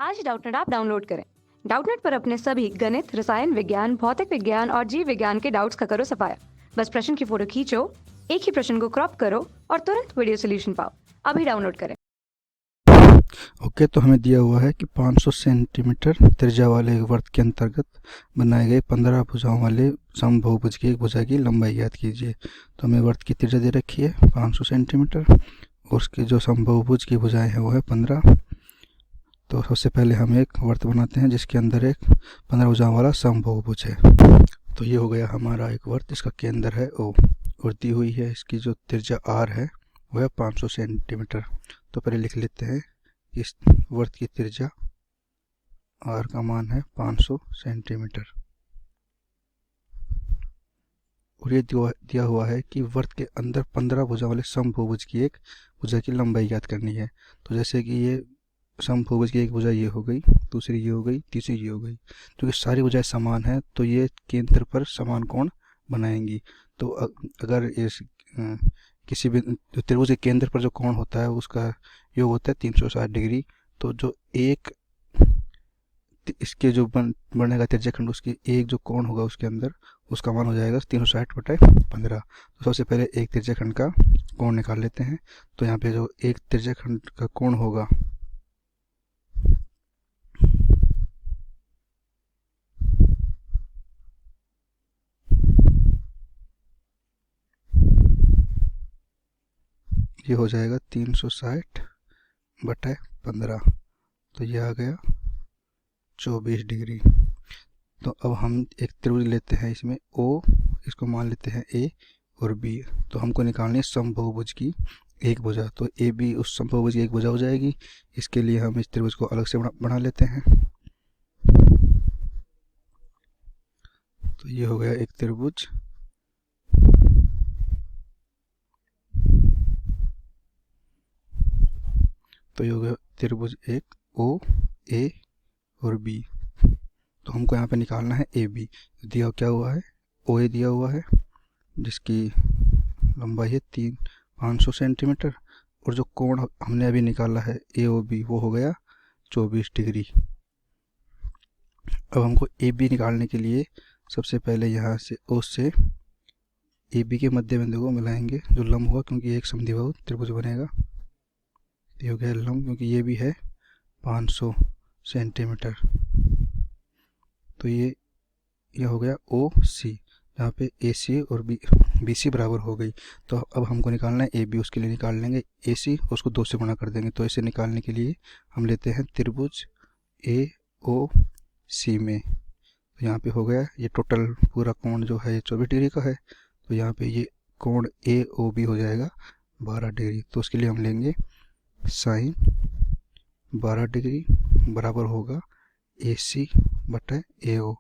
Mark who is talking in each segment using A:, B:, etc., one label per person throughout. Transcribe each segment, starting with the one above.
A: आज Doubtnut app download करें। Doubtnut पर अपने सभी गणित, रसायन विज्ञान, भौतिक विज्ञान और जीव विज्ञान के डाउट्स का करो सफाया। बस प्रश्न की फोटो खींचो, एक ही प्रश्न को क्रॉप करो और तुरंत वीडियो सोल्यूशन पाओ। अभी डाउनलोड करें।
B: ओके, तो हमें दिया हुआ है कि 500 सेंटीमीटर त्रिज्या वाले एक वृत्त के अंतर्गत बनाए गए 15 भुजाओं वाले समबहुभुज की एक भुजा की लंबाई ज्ञात कीजिए। तो हमें वृत्त की त्रिज्या दे रखी है 500 सेंटीमीटर और उसकी जो समबहुभुज की भुजाएं हैं वो है 15। तो सबसे पहले हम एक वृत्त बनाते हैं जिसके अंदर एक 15 भुजाओं वाला समबहुभुज है। तो ये हो गया हमारा एक वृत्त जिसका केंद्र है O और दी हुई है इसकी जो त्रिज्या R है वो है 500 सेंटीमीटर। तो पहले लिख लेते हैं इस वृत्त की त्रिज्या R का मान है 500 सेंटीमीटर और ये दिया हुआ है कि वृत्त के अंदर 15 भुजा वाले समबहुभुज की एक भुजा की लंबाई ज्ञात करनी है। तो जैसे कि ये समबहुभुज की एक भुजा ये हो गई, दूसरी ये हो गई, तीसरी ये हो गई। क्योंकि सारी भुजाएं समान हैं तो ये केंद्र पर समान कोण बनाएंगी। तो अगर इस किसी भी त्रिभुज के केंद्र पर जो कोण होता है उसका योग होता है 360 डिग्री। तो जो एक इसके जो बनेगा त्रिज्याखंड उसकी एक जो कोण होगा उसके अंदर उसका मान हो जाएगा 360/15। तो सबसे पहले एक त्रिज्याखंड का कोण निकाल लेते हैं। तो यहाँ पे जो एक त्रिज्याखंड का कोण होगा ये हो जाएगा 360/15। तो ये आ गया 24 डिग्री। तो अब हम एक त्रिभुज लेते हैं, इसमें O इसको मान लेते हैं A और B। तो हमको निकालनी है समबहुभुज की एक भुजा। तो AB उस समबहुभुज की एक भुजा हो जाएगी। इसके लिए हम इस त्रिभुज को अलग से बना लेते हैं। तो ये हो गया एक त्रिभुज। तो ये हो गया त्रिभुज एक O A और B। तो हमको यहाँ पे निकालना है AB। दिया क्या हुआ है, OA दिया हुआ है जिसकी लंबाई है 500 सेंटीमीटर और जो कोण हमने अभी निकाला है AOB वो हो गया 24 डिग्री। अब हमको AB निकालने के लिए सबसे पहले यहाँ से O से AB के मध्य बिंदु को मिलाएंगे जो लंब हुआ, क्योंकि एक समद्विबाहु त्रिभुज बनेगा। ये हो गया लंब, क्योंकि ये भी है 500 सेंटीमीटर। तो ये हो गया OC, जहाँ पे AC और BC बराबर हो गई। तो अब हमको निकालना है AB। उसके लिए निकाल लेंगे AC, उसको 2 से गुणा कर देंगे। तो इसे निकालने के लिए हम लेते हैं त्रिभुज AOC में। तो यहाँ पे हो गया ये टोटल पूरा कोण जो है 24 डिग्री का है। तो यहाँ पे ये कोण AOB हो जाएगा 12 डिग्री। तो उसके लिए हम लेंगे साइन 12 डिग्री बराबर होगा AC/AO।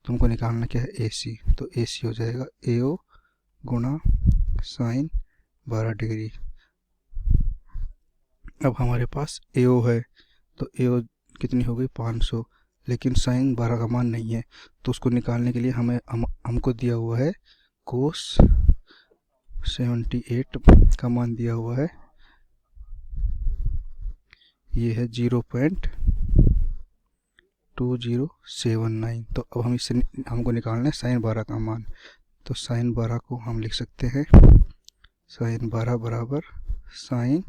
B: तुमको निकालना क्या है AC। तो AC हो जाएगा AO गुणा साइन 12 डिग्री। अब हमारे पास AO है तो AO कितनी हो गई 500, लेकिन साइन 12 का मान नहीं है। तो उसको निकालने के लिए हमको दिया हुआ है कोस 78 का मान दिया हुआ है, ये है 0.2079। तो अब हम इससे हमको निकालना है साइन 12 का मान। तो साइन 12 को हम लिख सकते हैं साइन 12 बराबर साइन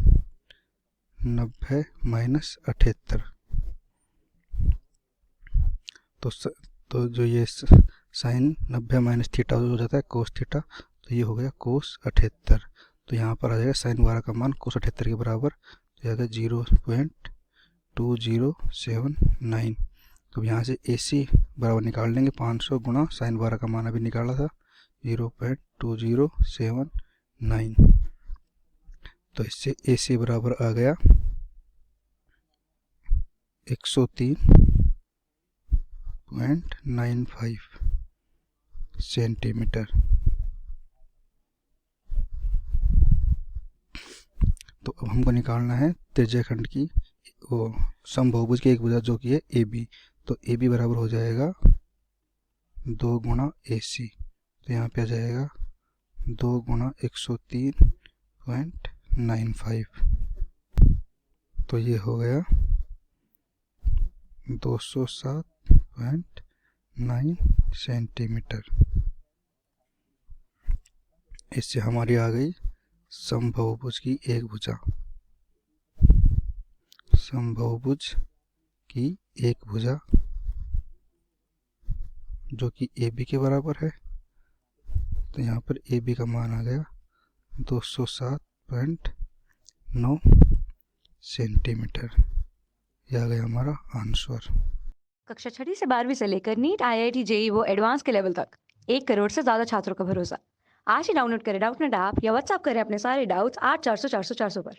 B: 90-78। तो जो ये साइन 90 - थीटा हो जाता है कोस थीटा। तो ये हो गया कोस 78। तो यहाँ पर आ जाएगा साइन 12 का मान कोस 78 के बराबर। तो जाएगा 0.2079। तो यहाँ से AC बराबर निकाल लेंगे 500 गुणा साइन 12 का मान अभी निकाला था 0.2079। तो इससे AC बराबर आ गया 103.95 सेंटीमीटर। तो अब हमको निकालना है त्रिज्याखंड की वो समबहुभुज की एक भुजा जो कि है AB। तो AB बराबर हो जाएगा 2 गुणा AC। तो यहाँ पे आ जाएगा 2 गुणा 103.95। तो ये हो गया 207.9 सेंटीमीटर। इससे हमारी आ गई समबाहुभुज की एक भुजा। समबाहुभुज की एक भुजा जो कि AB के बराबर है। तो यहाँ पर AB का मान आ गया 207.9 सेंटीमीटर। यह आ गया हमारा आंसर।
A: कक्षा 6वीं से 12वीं से लेकर नीट, IIT, JEE वो एडवांस के लेवल तक 1 करोड़ से ज्यादा छात्रों का भरोसा। आज ही डाउनलोड करें डाउटनेट ऐप या व्हाट्सएप करें अपने सारे डाउट्स 8400 400 400 पर।